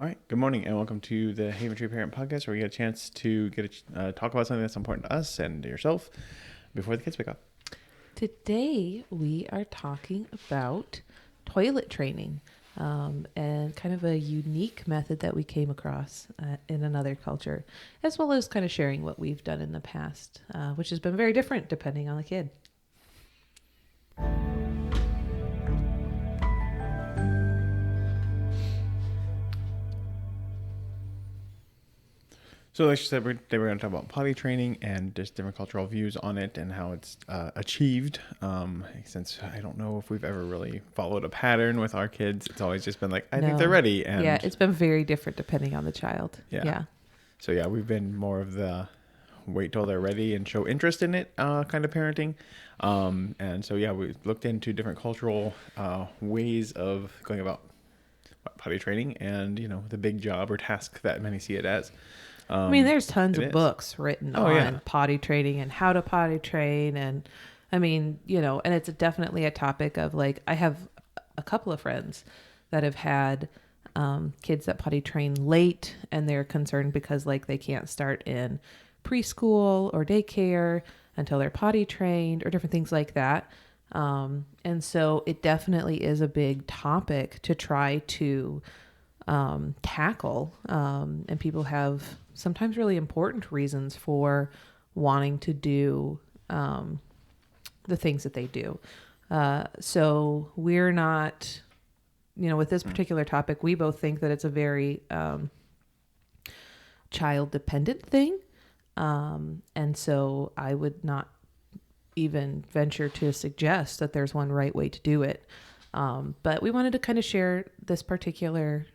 All right. Good morning, and welcome to the Haventree Parent Podcast, where we get a chance to talk about something that's important to us and to yourself before the kids pick up. Today we are talking about toilet training and kind of a unique method that we came across in another culture, as well as kind of sharing what we've done in the past, which has been very different depending on the kid. So, like you said, today we're going to talk about potty training and just different cultural views on it and how it's achieved. Since I don't know if we've ever really followed a pattern with our kids, it's always just been like, I think they're ready. And yeah, it's been very different depending on the child. Yeah. So, yeah, we've been more of the wait till they're ready and show interest in it kind of parenting. And so, yeah, we looked into different cultural ways of going about potty training and, the big job or task that many see it as. I mean, there's tons of books written on potty training and how to potty train. And I mean, and it's definitely a topic of like, I have a couple of friends that have had kids that potty train late, and they're concerned because like they can't start in preschool or daycare until they're potty trained or different things like that. And so it definitely is a big topic to try to tackle. And people have sometimes really important reasons for wanting to do the things that they do. So we're not, with this particular topic, we both think that it's a very child dependent thing. And so I would not even venture to suggest that there's one right way to do it. But we wanted to kind of share this particular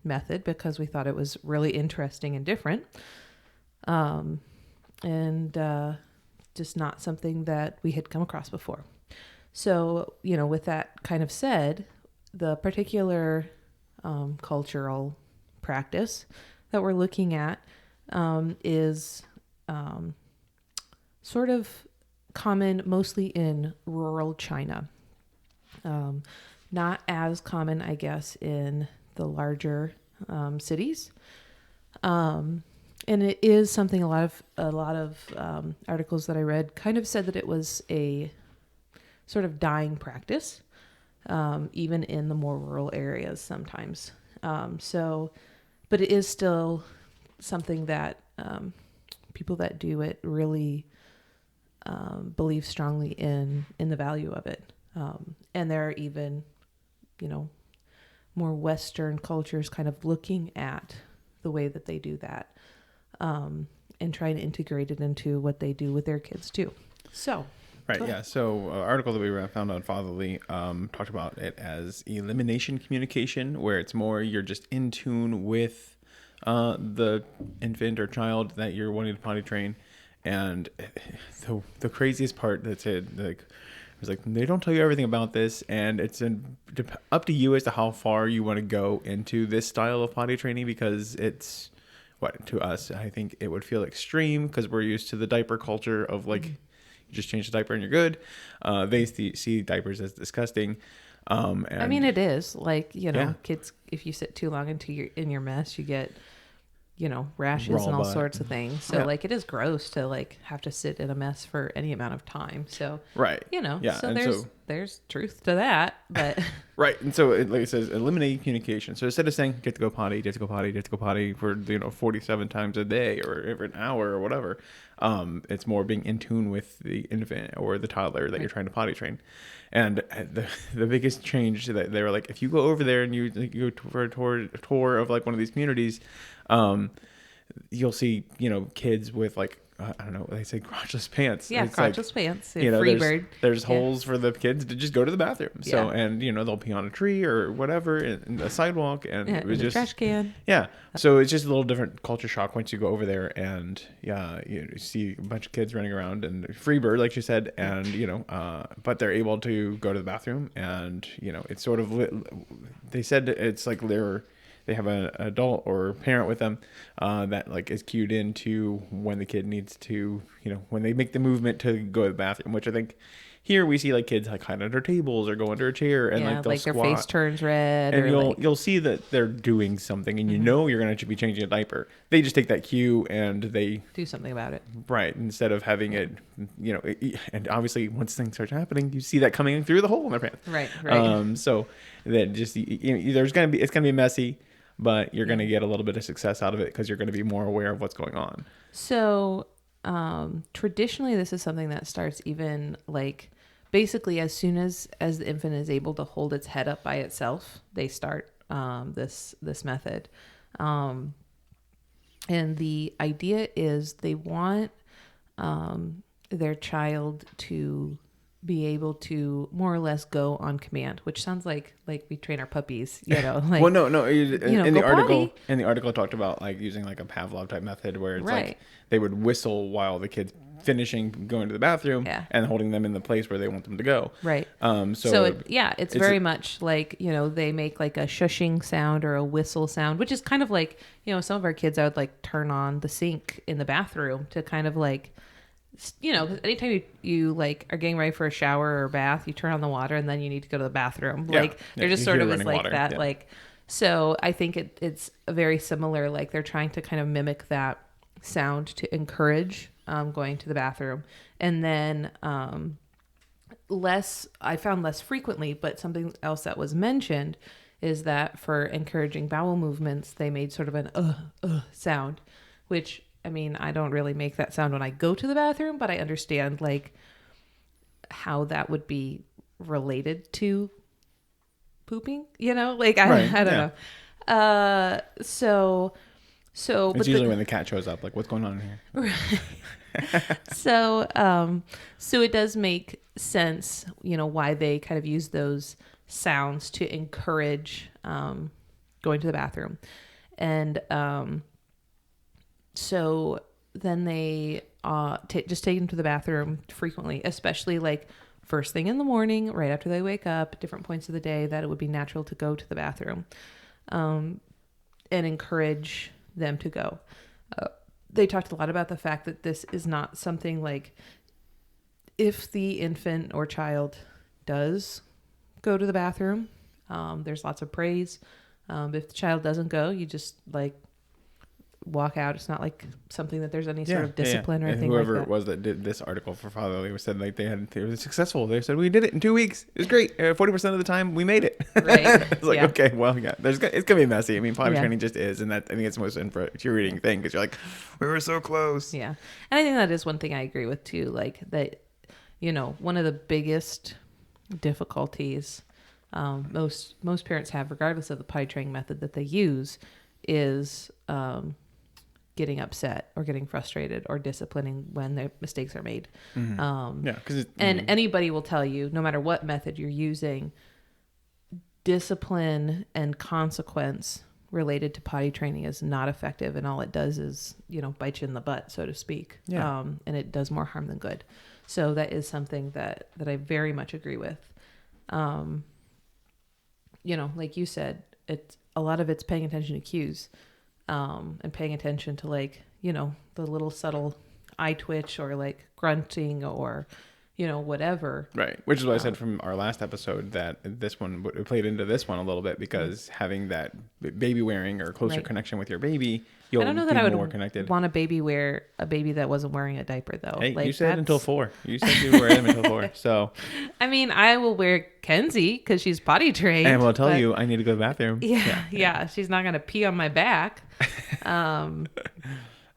method because we thought it was really interesting and different. And just not something that we had come across before. So, with that kind of said, the particular cultural practice that we're looking at is sort of common mostly in rural China. Not as common, I guess, in the larger cities. And it is something a lot of articles that I read kind of said that it was a sort of dying practice, even in the more rural areas sometimes. But it is still something that people that do it really believe strongly in the value of it. And there are even, more Western cultures kind of looking at the way that they do that and trying to integrate it into what they do with their kids too. So. Right, yeah. So article that we found on Fatherly talked about it as elimination communication, where it's more you're just in tune with the infant or child that you're wanting to potty train. And the craziest part that said, like, it was like, they don't tell you everything about this, and it's up to you as to how far you want to go into this style of potty training, because it's, to us, I think it would feel extreme because we're used to the diaper culture of like, you just change the diaper and you're good. They see diapers as disgusting. And I mean, it is like, kids, if you sit too long in your mess, you get, rashes Raw and all butt. sorts of things. So like, it is gross to like have to sit in a mess for any amount of time. So, right. So there's truth to that, but right. And so like it says, eliminate communication. So instead of saying, get to go potty, get to go potty, get to go potty for, 47 times a day or every an hour or whatever. It's more being in tune with the infant or the toddler that you're trying to potty train. And the biggest change that they were like, if you go over there and you go for a tour of like one of these communities, you'll see, kids with like, I don't know, they say crotchless pants. Yeah, it's crotchless pants. Freebird. There's holes for the kids to just go to the bathroom. So, and, they'll pee on a tree or whatever in the sidewalk. And it was just trash can. Yeah. So it's just a little different culture shock once you go over there and, you see a bunch of kids running around and Freebird, like you said, and, but they're able to go to the bathroom and, it's sort of, they said it's like they have an adult or parent with them that like is cued into when the kid needs to, when they make the movement to go to the bathroom, which I think Here we see like kids like hide under tables or go under a chair and like they'll like squat. Their face turns red, and or you'll see that they're doing something, and you know you're going to be changing a diaper. They just take that cue and they do something about it. Right, instead of having it, and obviously once things start happening, you see that coming through the hole in their pants. Right. So that just it's gonna be messy, but you're gonna get a little bit of success out of it because you're gonna be more aware of what's going on. So traditionally, this is something that starts even like basically as soon as the infant is able to hold its head up by itself, they start this method. And the idea is they want their child to be able to more or less go on command, which sounds like we train our puppies, like, well, no, in the article, potty. in the article talked about like using like a Pavlov type method where it's Right. like they would whistle while the kid's finishing going to the bathroom and holding them in the place where they want them to go. Right. So it's very much like, they make like a shushing sound or a whistle sound, which is kind of like, some of our kids, I would like turn on the sink in the bathroom to kind of like, because anytime you like are getting ready for a shower or bath, you turn on the water and then you need to go to the bathroom. Like they're just sort of is like water. That. Yeah. Like, so I think it's very similar. Like they're trying to kind of mimic that sound to encourage going to the bathroom. And then I found less frequently, but something else that was mentioned is that for encouraging bowel movements, they made sort of an sound, which, I mean, I don't really make that sound when I go to the bathroom, but I understand like how that would be related to pooping, like I don't know. So it's usually when the cat shows up, like what's going on in here? Right. So it does make sense, why they kind of use those sounds to encourage going to the bathroom. And so then they just take them to the bathroom frequently, especially like first thing in the morning, right after they wake up, different points of the day that it would be natural to go to the bathroom, and encourage them to go. They talked a lot about the fact that this is not something like if the infant or child does go to the bathroom, there's lots of praise. If the child doesn't go, you just like walk out. It's not like something that there's any sort of discipline or anything like that. Whoever it was that did this article for Fatherly said like they were successful. They said we did it in 2 weeks. It was great. 40% of the time we made it. Right. It's like okay, well it's gonna be messy. I mean, potty training just is, and that I think it's the most infuriating thing because you're like we were so close. Yeah, and I think that is one thing I agree with too. Like that, one of the biggest difficulties most parents have, regardless of the potty training method that they use, is getting upset or getting frustrated or disciplining when their mistakes are made. Mm-hmm. Anybody will tell you, no matter what method you're using, discipline and consequence related to potty training is not effective, and all it does is bite you in the butt, so to speak. And it does more harm than good. So that is something that I very much agree with. Like you said, a lot of it's paying attention to cues. And paying attention to like, the little subtle eye twitch or like grunting or, whatever. Right. Which is what I said from our last episode that this one played into this one a little bit because having that baby wearing or closer connection with your baby, you'll be more connected. Want a baby wear a baby that wasn't wearing a diaper though. Hey, like, you said until 4. You said you would wear them until 4. So, I mean, I will wear Kenzie because she's potty trained. And we'll tell you I need to go to the bathroom. Yeah. She's not gonna pee on my back.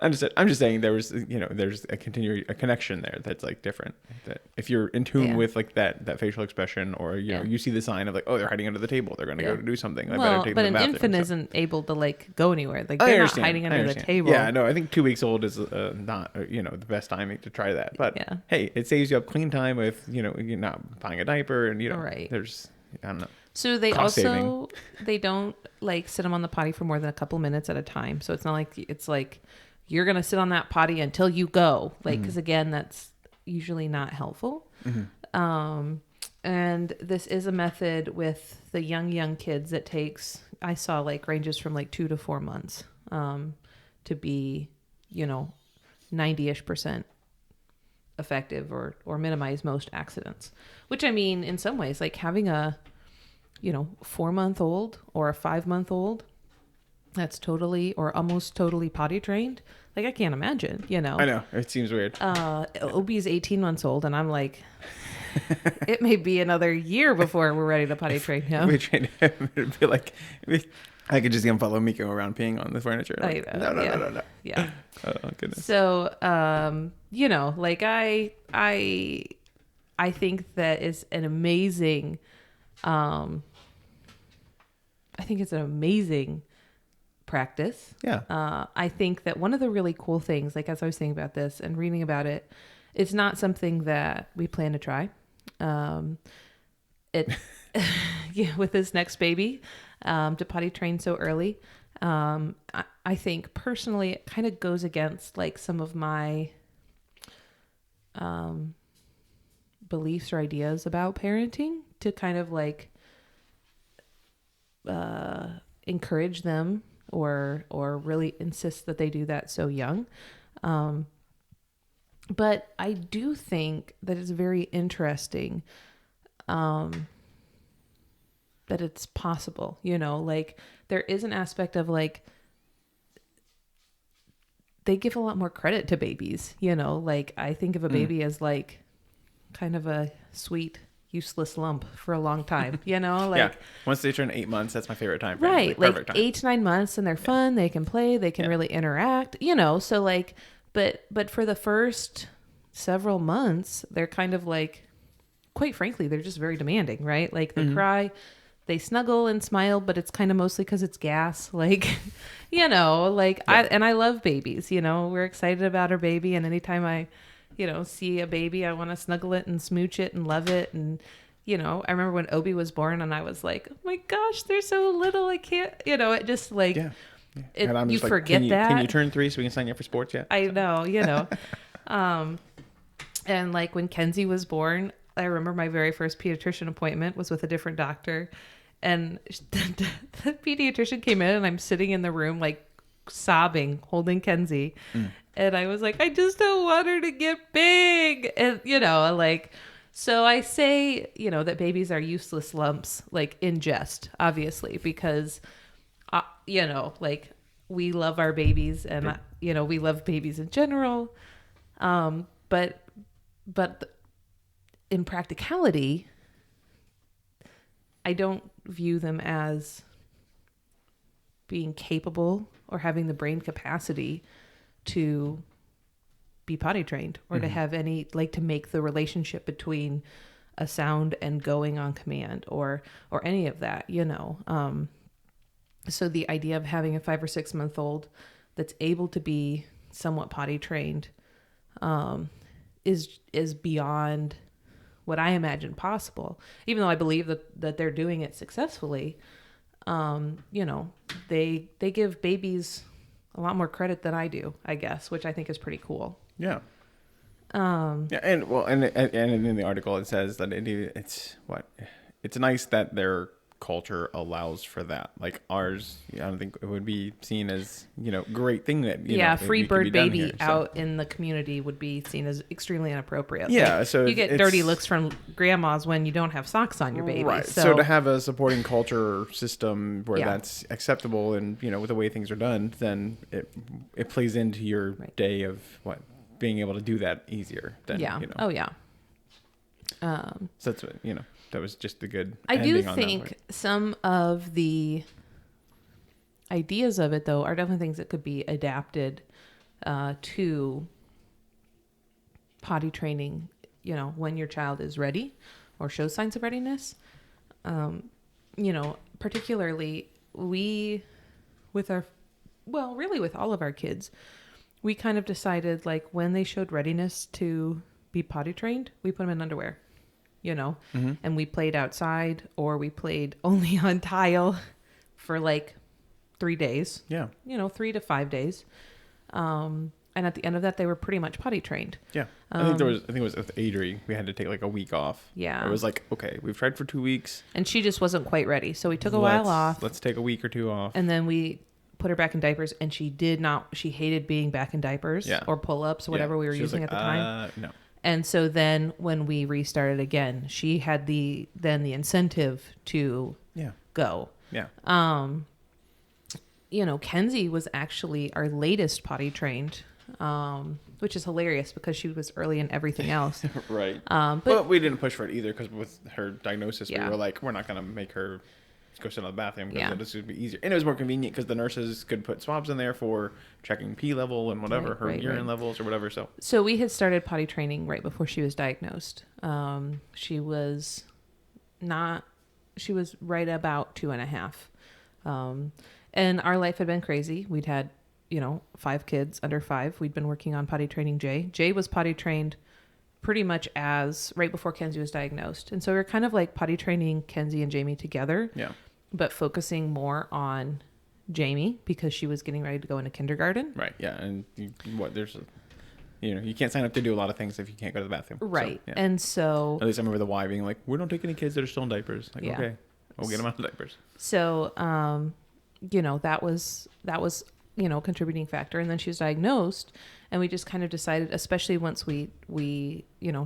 I'm just saying there's a connection there that's like different. That if you're in tune with like that facial expression or you see the sign of like they're hiding under the table, they're going to go to do something. I better take them to the bathroom. But an infant isn't able to like go anywhere. Like they're not hiding under the table. Yeah, no, I think 2 weeks old is not the best timing to try that. But hey, it saves you up clean time with you're not buying a diaper and there's I don't know. So they they don't like sit them on the potty for more than a couple minutes at a time. So it's not like it's like you're going to sit on that potty until you go. Like, because again, that's usually not helpful. Mm-hmm. And this is a method with the young kids that takes, I saw like ranges from like 2 to 4 months to be, 90-ish% effective or minimize most accidents. Which, I mean, in some ways, like having a 4-month-old or a 5-month-old that's totally or almost totally potty trained, like I can't imagine, I know, it seems weird. Obi's 18 months old, and I'm like, it may be another year before we're ready to potty train him. We train him, it'd be like I could just see him follow Miko around peeing on the furniture. Like, I know. No. Yeah. Oh goodness. So, like I think that is an amazing, I think it's an amazing practice. Yeah. I think that one of the really cool things, like as I was thinking about this and reading about it, it's not something that we plan to try. With this next baby, to potty train so early. I think personally it kind of goes against like some of my beliefs or ideas about parenting to kind of like encourage them or really insist that they do that so young. But I do think that it's very interesting that it's possible, like there is an aspect of like they give a lot more credit to babies, like I think of a baby as like kind of a sweet, useless lump for a long time, like yeah. Once they turn 8 months, that's my favorite time frame. Right. Like time. 8 to 9 months and they're fun. They can play, they can really interact, so like, but for the first several months, they're kind of like, quite frankly, they're just very demanding, right? Like they cry, they snuggle and smile, but it's kind of mostly because it's gas. Like, I love babies, we're excited about our baby. And anytime I, see a baby, I want to snuggle it and smooch it and love it. And, I remember when Obi was born and I was like, oh my gosh, they're so little. I can't, it just like, you like, forget that. Can you turn 3 so we can sign you up for sports yet? I know, and like when Kenzie was born, I remember my very first pediatrician appointment was with a different doctor. And the pediatrician came in and I'm sitting in the room like sobbing, holding Kenzie. And I was like, I just don't want her to get big. And, so I say, that babies are useless lumps, like in jest, obviously, because, like we love our babies and, we love babies in general. But in practicality, I don't view them as being capable or having the brain capacity to be potty trained or to have any, like to make the relationship between a sound and going on command or any of that, So the idea of having a 5 or 6 month old that's able to be somewhat potty trained, is beyond what I imagine possible, even though I believe that they're doing it successfully. They give babies a lot more credit than I do, I guess, which I think is pretty cool. Yeah. And in the article it says that it's nice that their culture allows for that. Like ours, I don't think it would be seen as great thing that free bird baby here, out in the community would be seen as extremely inappropriate. Yeah, like, so you get dirty looks from grandmas when you don't have socks on your baby. Right. So to have a supporting culture system where that's acceptable and with the way things are done, then it plays into your day of being able to do that easier than Oh yeah. So that's what that was just the good. I do think some of the ideas of it, though, are definitely things that could be adapted to potty training, when your child is ready or shows signs of readiness. Particularly with all of our kids, we kind of decided like when they showed readiness to be potty trained, we put them in underwear. And we played outside or we played only on tile for like 3 days. Yeah. 3 to 5 days. And at the end of that, they were pretty much potty trained. Yeah. I think it was with Adri. We had to take like a week off. Yeah. It was like, okay, we've tried for 2 weeks. And she just wasn't quite ready. So we took a while off. Let's take a week or 2 off. And then we put her back in diapers and she hated being back in diapers or pull-ups or whatever we were using at the time. No. And so then when we restarted again, she had the incentive to go. Yeah. Kenzie was actually our latest potty trained, which is hilarious because she was early in everything else. Right. But we didn't push for it either, because with her diagnosis, we were like, we're not going to make her go sit in the bathroom, because this would be easier. And it was more convenient because the nurses could put swabs in there for checking pee level and whatever, her urine levels or whatever. So we had started potty training right before she was diagnosed. She was right about 2.5. And our life had been crazy. We'd had, 5 kids under 5. We'd been working on potty training Jay. Jay was potty trained pretty much as right before Kenzie was diagnosed. And so we were kind of like potty training Kenzie and Jamie together. Yeah. But focusing more on Jamie because she was getting ready to go into kindergarten. Right. Yeah. And you can't sign up to do a lot of things if you can't go to the bathroom. Right. So, And so at least I remember the Y being like, we don't take any kids that are still in diapers. Like, okay, we'll get them out of diapers. So, that was, contributing factor. And then she was diagnosed, and we just kind of decided, especially once we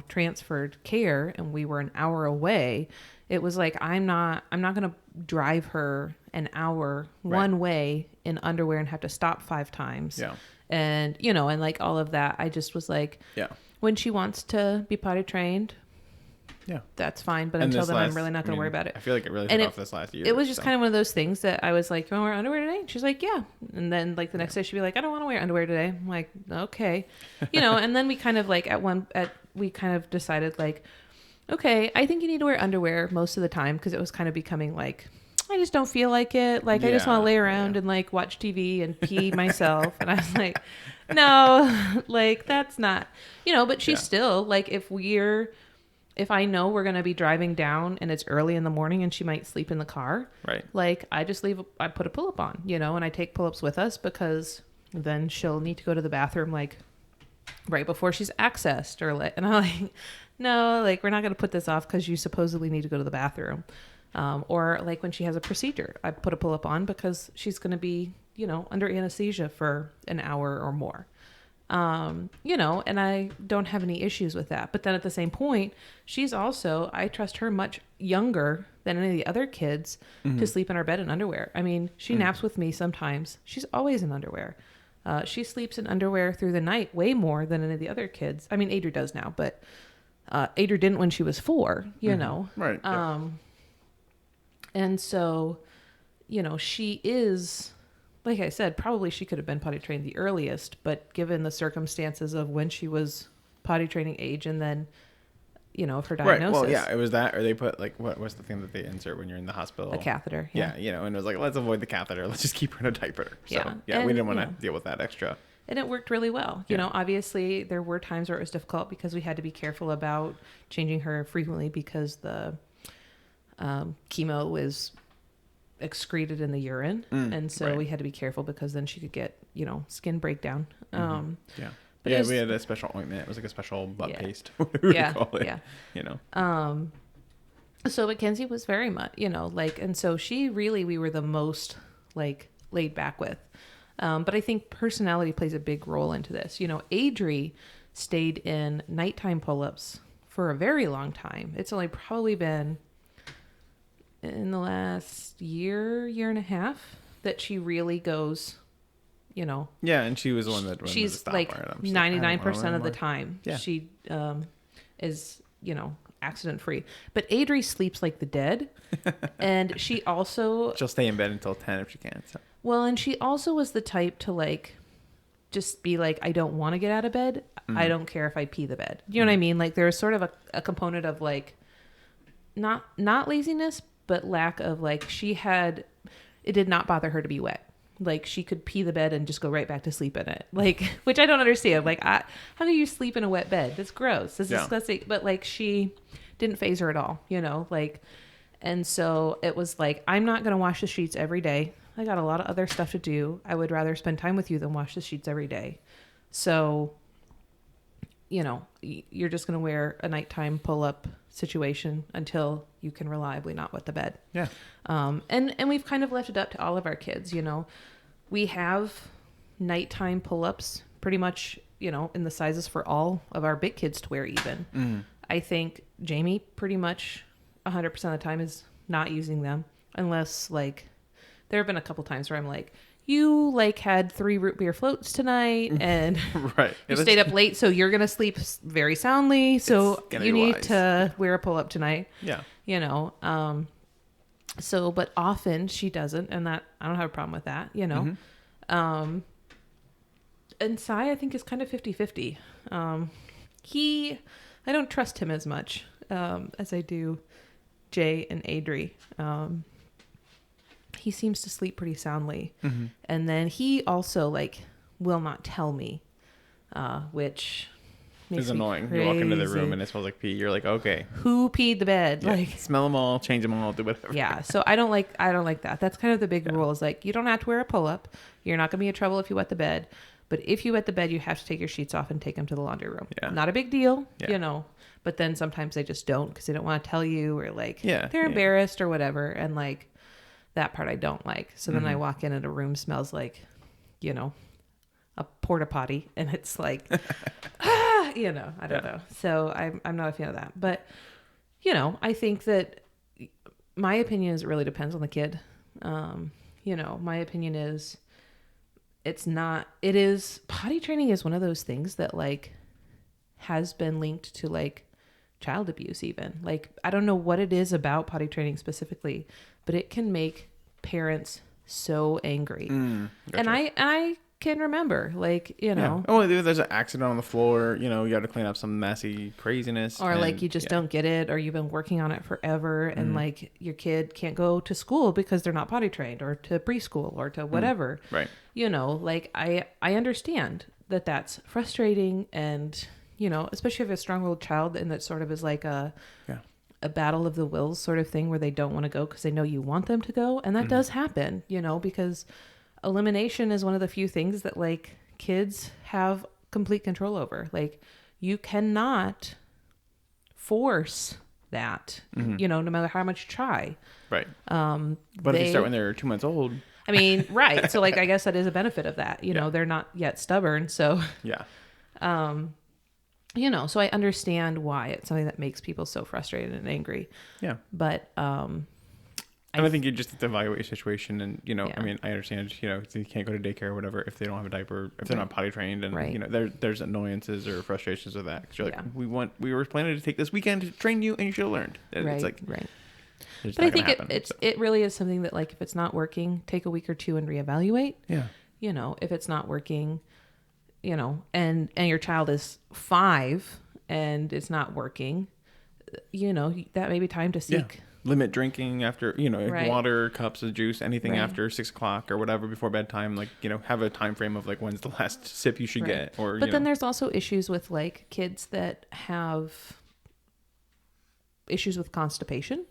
transferred care and we were an hour away, it was like, I'm not going to drive her an hour one way in underwear and have to stop 5 times. Yeah. And, and like all of that, I just was like, when she wants to be potty trained, that's fine. But until then, I'm really not going to worry about it. I feel like it really took off this last year. It was just kind of one of those things that I was like, you want to wear underwear today? And she's like, yeah. And then like the next day she'd be like, I don't want to wear underwear today. I'm like, okay. And then we kind of like we kind of decided like, okay, I think you need to wear underwear most of the time, because it was kind of becoming like, I just don't feel like it. Like, I just want to lay around and like watch TV and pee myself. And I was like, no, like that's not, but she's still like, if I know we're going to be driving down and it's early in the morning and she might sleep in the car, right? Like I put a pull-up on, and I take pull-ups with us, because then she'll need to go to the bathroom like right before she's accessed and I'm like, no, like we're not going to put this off because you supposedly need to go to the bathroom. Or like when she has a procedure, I put a pull-up on because she's going to be, under anesthesia for an hour or more. And I don't have any issues with that. But then at the same point, I trust her much younger than any of the other kids to sleep in our bed in underwear. I mean, she naps with me sometimes. She's always in underwear. She sleeps in underwear through the night way more than any of the other kids. I mean, Adri does now, but Adri didn't when she was 4, Right. And so, she is, like I said, probably she could have been potty trained the earliest, but given the circumstances of when she was potty training age and then, of her diagnosis. Right. Well, yeah, it was that, or they put like, what's the thing that they insert when you're in the hospital? A catheter. Yeah. And it was like, let's avoid the catheter. Let's just keep her in a diaper. So, we didn't want to deal with that extra. And it worked really well. Obviously there were times where it was difficult because we had to be careful about changing her frequently because the chemo was excreted in the urine. And so we had to be careful because then she could get, skin breakdown. We had a special ointment. It was like a special butt paste. Whatever you call it. So Mackenzie was very much, and so we were the most like laid back with. But I think personality plays a big role into this. Adri stayed in nighttime pull-ups for a very long time. It's only probably been in the last year and a half that she really goes, Yeah, and she was the one that she's like 99% of the time. Yeah. She is, accident free. But Adri sleeps like the dead. And she'll stay in bed until 10 if she can. So. Well, and she also was the type to like just be like, I don't want to get out of bed. I don't care if I pee the bed. You know what I mean? Like there's sort of a component of like not laziness, but lack of like it did not bother her to be wet. Like she could pee the bed and just go right back to sleep in it. Like, which I don't understand. Like, how do you sleep in a wet bed? That's gross. That's disgusting. But like, she didn't faze her at all, like, and so it was like, I'm not going to wash the sheets every day. I got a lot of other stuff to do. I would rather spend time with you than wash the sheets every day. So, you're just going to wear a nighttime pull-up situation until you can reliably not wet the bed. Yeah. And we've kind of left it up to all of our kids, we have nighttime pull-ups pretty much, in the sizes for all of our big kids to wear even. Mm-hmm. I think Jamie pretty much 100% of the time is not using them unless like there have been a couple times where I'm like, you like had 3 root beer floats tonight and right. you stayed up late. So you're going to sleep very soundly. So you need to wear a pull-up tonight. Yeah. So, but often she doesn't, and that I don't have a problem with that, Mm-hmm. And Sai, I think, is kind of 50-50. I don't trust him as much as I do Jay and Adri. He seems to sleep pretty soundly. Mm-hmm. And then he also like will not tell me, which is annoying. You walk into the room and it smells like pee. You're like, okay, who peed the bed? Yeah. Like, smell them all, change them all, do whatever. Yeah. So I don't like that. That's kind of the big rule is like, you don't have to wear a pull-up. You're not going to be in trouble if you wet the bed. But if you wet the bed, you have to take your sheets off and take them to the laundry room. Yeah. Not a big deal, but then sometimes they just don't because they don't want to tell you or like they're embarrassed or whatever. And like that part I don't like. So then I walk in and a room smells like, a porta potty and it's like, I don't know. So I'm not a fan of that. But, I think that my opinion is it really depends on the kid. My opinion is potty training is one of those things that like has been linked to like child abuse even. Like, I don't know what it is about potty training specifically, but it can make parents so angry. Gotcha. And I can remember like, Oh, there's an accident on the floor, you got to clean up some messy craziness. Or like you just don't get it or you've been working on it forever and like your kid can't go to school because they're not potty trained or to preschool or to whatever. Right. Like I understand that that's frustrating and, especially if a strong-willed child and that sort of is like a battle of the wills sort of thing where they don't want to go because they know you want them to go. And that does happen, because elimination is one of the few things that like kids have complete control over. Like you cannot force that, no matter how much you try. Right. But if you start when they're 2 months old. I mean, right. So like, I guess that is a benefit of that, they're not yet stubborn. So, yeah. So I understand why it's something that makes people so frustrated and angry. Yeah. But, and I think you just have to evaluate your situation and, I mean, I understand, you can't go to daycare or whatever if they don't have a diaper, if they're not potty trained and, there's annoyances or frustrations with that. Because you're like, we were planning to take this weekend to train you and you should have learned. And it's like, right. But I think it really is something that like, if it's not working, take a week or two and reevaluate. Yeah. If it's not working, and your child is 5 and it's not working, that may be time to seek. Yeah. Limit drinking after, water, cups of juice, anything after 6:00 or whatever before bedtime. Like, have a time frame of like, when's the last sip you should get? Or, but then there's also issues with like kids that have issues with constipation,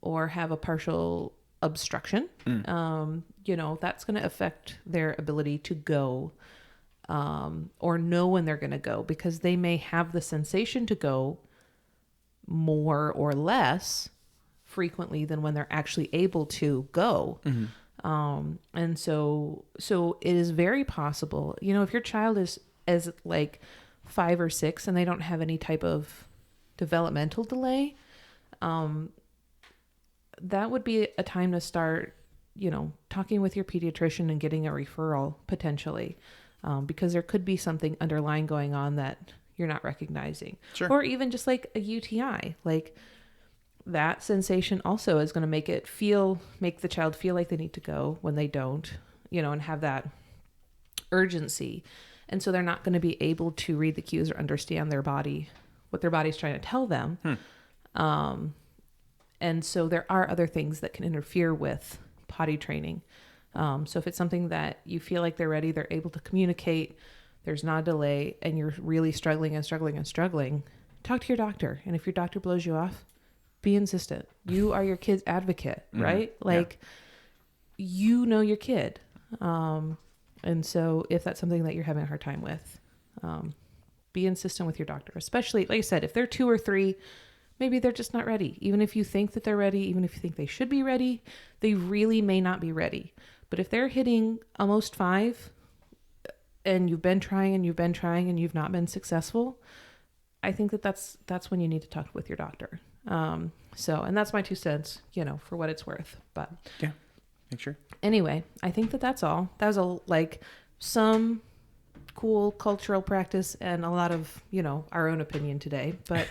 or have a partial obstruction. That's going to affect their ability to go, or know when they're going to go because they may have the sensation to go more or less frequently than when they're actually able to go. And so it is very possible, if your child is as like 5 or 6 and they don't have any type of developmental delay, that would be a time to start, talking with your pediatrician and getting a referral potentially, because there could be something underlying going on that you're not recognizing. Sure. Or even just like a UTI, like that sensation also is going to make the child feel like they need to go when they don't, and have that urgency. And so they're not going to be able to read the cues or understand their body, what their body's trying to tell them. And so there are other things that can interfere with potty training. So if it's something that you feel like they're ready, they're able to communicate, there's not a delay, and you're really struggling, talk to your doctor. And if your doctor blows you off, be insistent. You are your kid's advocate, right? Like, your kid. And so if that's something that you're having a hard time with, be insistent with your doctor, especially, like I said, if they're 2 or 3, maybe they're just not ready. Even if you think that they're ready, even if you think they should be ready, they really may not be ready. But if they're hitting almost 5, and you've been trying and you've not been successful, I think that's when you need to talk with your doctor. And that's my 2 cents, for what it's worth. But yeah, make sure. Anyway, I think that's all. That was some cool cultural practice and a lot of, our own opinion today. But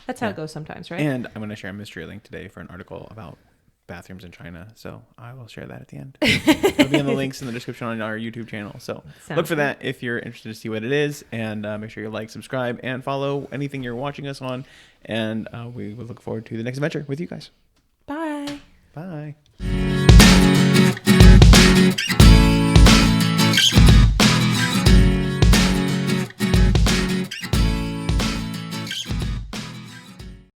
that's how it goes sometimes, right? And I'm going to share a mystery link today for an article about bathrooms in China, so I will share that at the end. It'll be in the links in the description on our YouTube channel, so look for that if you're interested to see what it is, and make sure you like, subscribe, and follow anything you're watching us on, and we will look forward to the next adventure with you guys. Bye. Bye.